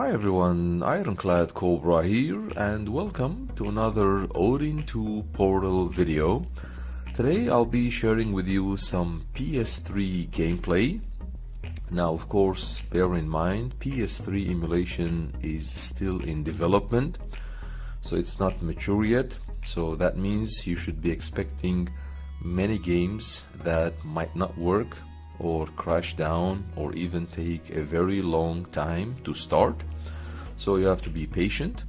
Hi everyone, Ironclad Cobra here, and welcome to another Odin 2 Portal video. Today I'll be sharing with you some PS3 gameplay. Now of course, bear in mind, PS3 emulation is still in development, so it's not mature yet. So that means you should be expecting many games that might not work or crash down or even take a very long time to start. So you have to be patient.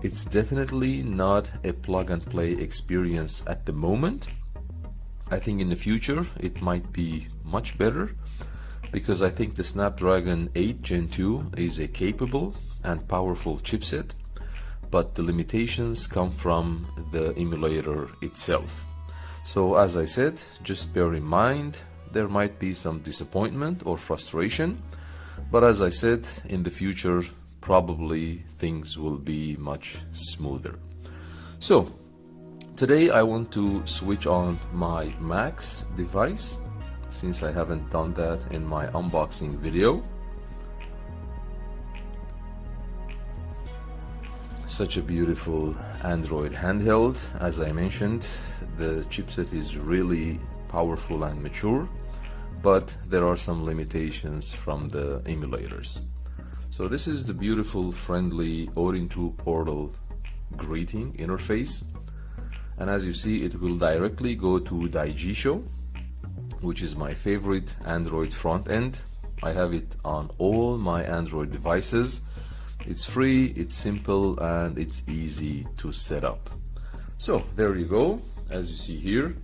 It's definitely not a plug and play experience at the moment. I think in the future it might be much better, because I think the Snapdragon 8 Gen 2 is a capable and powerful chipset, but the limitations come from the emulator itself. So as I said, just bear in mind there might be some disappointment or frustration, but as I said, in the future probably things will be much smoother. So today I want to switch on my Max device, since I haven't done that in my unboxing video. Such a beautiful Android handheld. As I mentioned, the chipset is really powerful and mature, but there are some limitations from the emulators. So this is the beautiful, friendly Odin 2 Portal greeting interface, and as you see, it will directly go to Daijisho, which is my favorite Android front end. I have it on all my Android devices. It's free, it's simple, and it's easy to set up. So there you go, as you see here.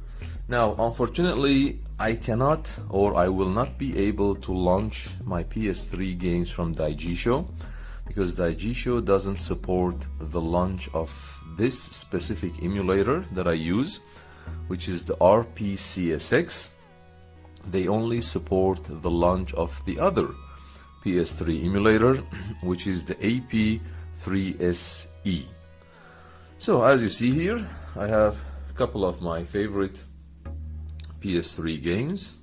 Now unfortunately I cannot, or I will not be able to launch my PS3 games from Daijisho, because Daijisho doesn't support the launch of this specific emulator that I use, which is the RPCSX. They only support the launch of the other PS3 emulator, which is the AP3SE. So as you see here, I have a couple of my favorite PS3 games,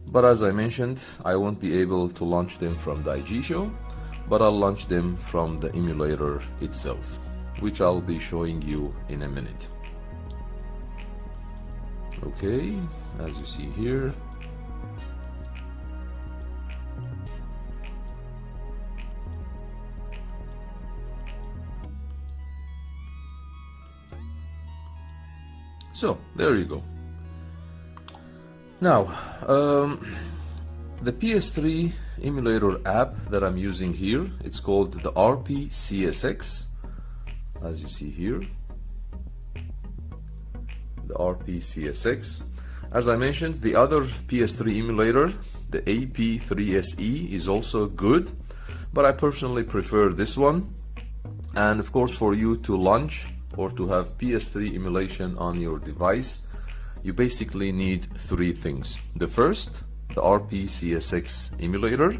but as I mentioned, I won't be able to launch them from Daijisho, but I'll launch them from the emulator itself, which I'll be showing you in a minute. Okay, as you see here, so there you go. Now the PS3 emulator app that I'm using here, it's called the RPCSX, as you see here, the RPCSX. As I mentioned, the other PS3 emulator, the AP3SE, is also good, but I personally prefer this one. And of course, for you to launch or to have PS3 emulation on your device, you basically need three things. The first, the RPCSX emulator,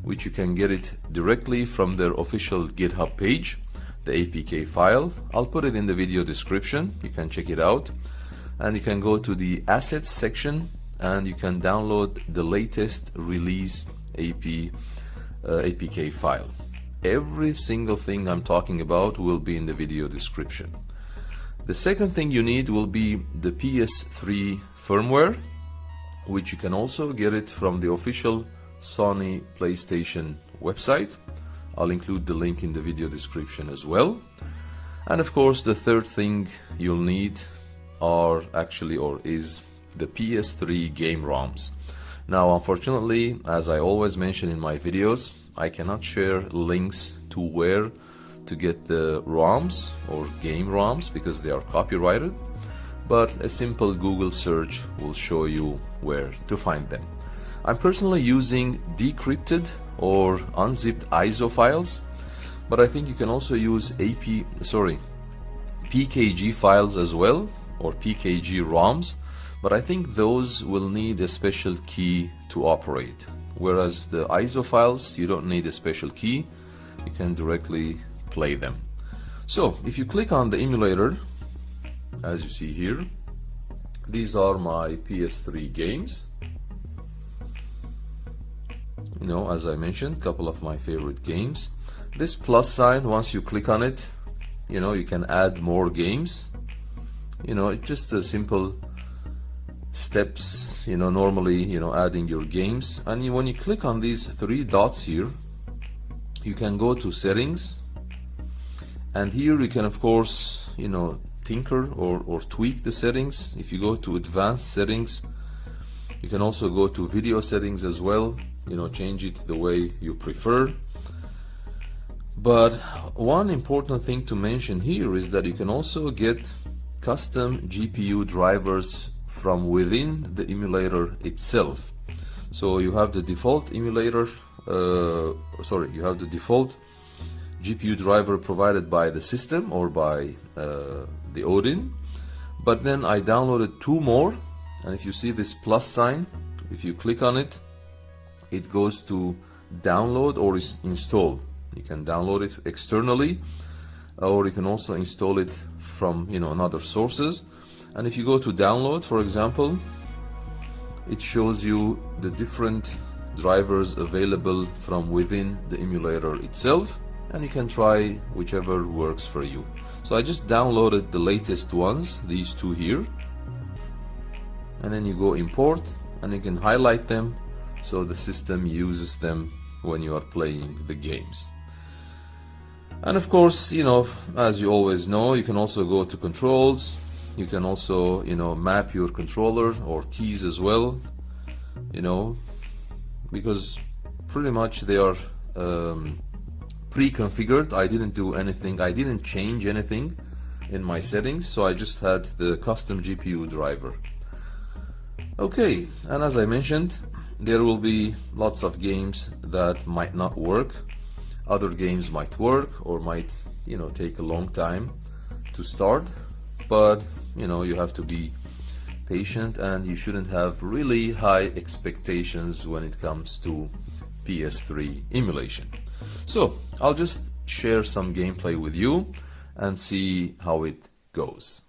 which you can get it directly from their official GitHub page, the APK file. I'll put it in the video description, you can check it out, and you can go to the assets section and you can download the latest released APK file. Every single thing I'm talking about will be in the video description. The second thing you need will be the PS3 firmware, which you can also get it from the official Sony PlayStation website. I'll include the link in the video description as well. And of course, the third thing you'll need is the PS3 game ROMs. Now unfortunately, as I always mention in my videos, I cannot share links to where to get the ROMs or game ROMs because they are copyrighted, but a simple Google search will show you where to find them. I'm personally using decrypted or unzipped ISO files, but I think you can also use PKG files as well, or PKG ROMs, but I think those will need a special key to operate, whereas the ISO files, you don't need a special key, you can directly play them. So if you click on the emulator, as you see here, these are my PS3 games. you know, as I mentioned, a couple of my favorite games. This plus sign, once you click on it, you know, you can add more games. You know, it's just a simple steps, you know, normally, you know, adding your games. And when you click on these three dots here, you can go to settings, and here you can of course, you know, tinker or tweak the settings. If you go to advanced settings, you can also go to video settings as well, you know, change it the way you prefer. But one important thing to mention here is that you can also get custom GPU drivers from within the emulator itself. So you have the default emulator, you have the default GPU driver provided by the system or by the Odin. But then I downloaded two more, and if you see this plus sign, if you click on it, it goes to download or install. You can download it externally, or you can also install it from, you know, another sources. And if you go to download, for example, it shows you the different drivers available from within the emulator itself, and you can try whichever works for you. So I just downloaded the latest ones, these two here, and then you go import, and you can highlight them so the system uses them when you are playing the games. And of course, you know, as you always know, you can also go to controls. You can also, you know, map your controller or keys as well, you know, because pretty much they are pre-configured. I didn't do anything, I didn't change anything in my settings, so I just had the custom GPU driver. Okay, and as I mentioned, there will be lots of games that might not work. Other games might work or might, you know, take a long time to start, but you know, you have to be patient, and you shouldn't have really high expectations when it comes to PS3 emulation. So I'll just share some gameplay with you and see how it goes.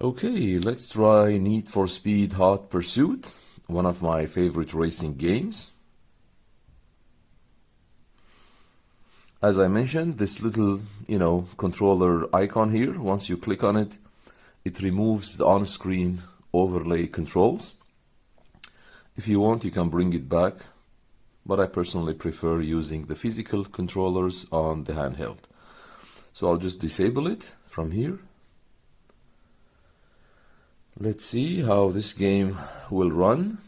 Okay, let's try Need for Speed Hot Pursuit, one of my favorite racing games. As I mentioned, this little, you know, controller icon here, once you click on it, it removes the on-screen overlay controls. If you want, you can bring it back, but I personally prefer using the physical controllers on the handheld. So I'll just disable it from here. Let's see how this game will run.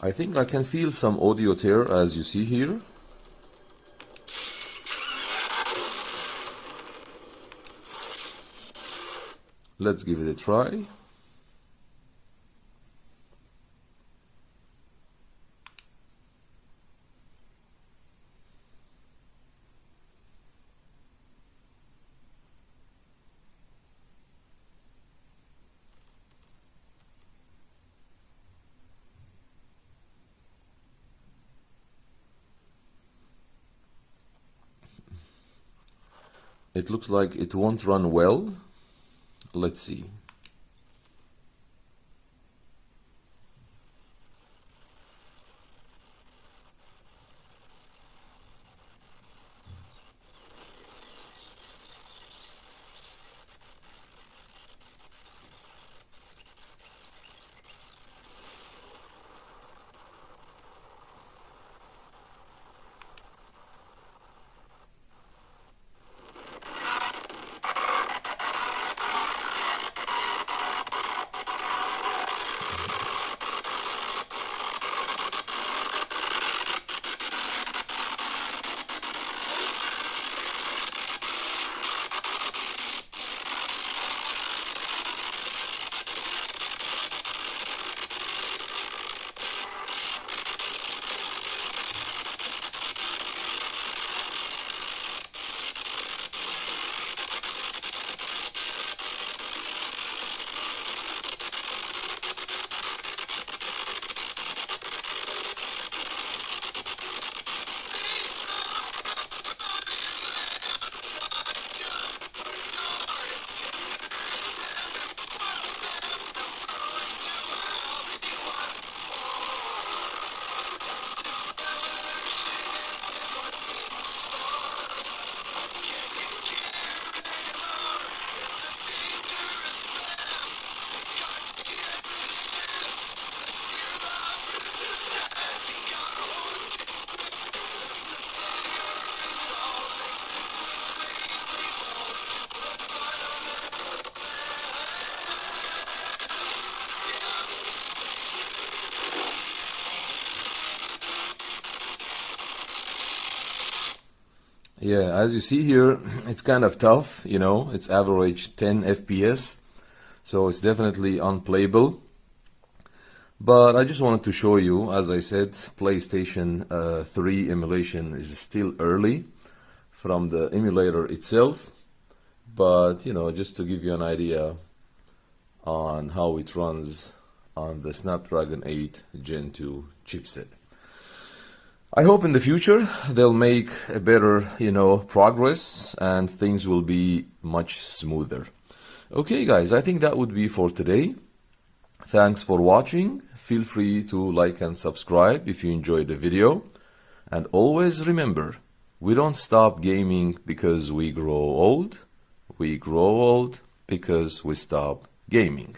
I think I can feel some audio tear, as you see here. Let's give it a try. it looks like it won't run well. Let's see. Yeah, as you see here, it's kind of tough, you know, it's average 10 FPS, so it's definitely unplayable. But I just wanted to show you, as I said, PlayStation 3 emulation is still early from the emulator itself, but you know, just to give you an idea on how it runs on the Snapdragon 8 Gen 2 chipset. I hope in the future they'll make a better, you know, progress and things will be much smoother. Okay guys, I think that would be for today. Thanks for watching. Feel free to like and subscribe if you enjoyed the video. And always remember, we don't stop gaming because we grow old. We grow old because we stop gaming.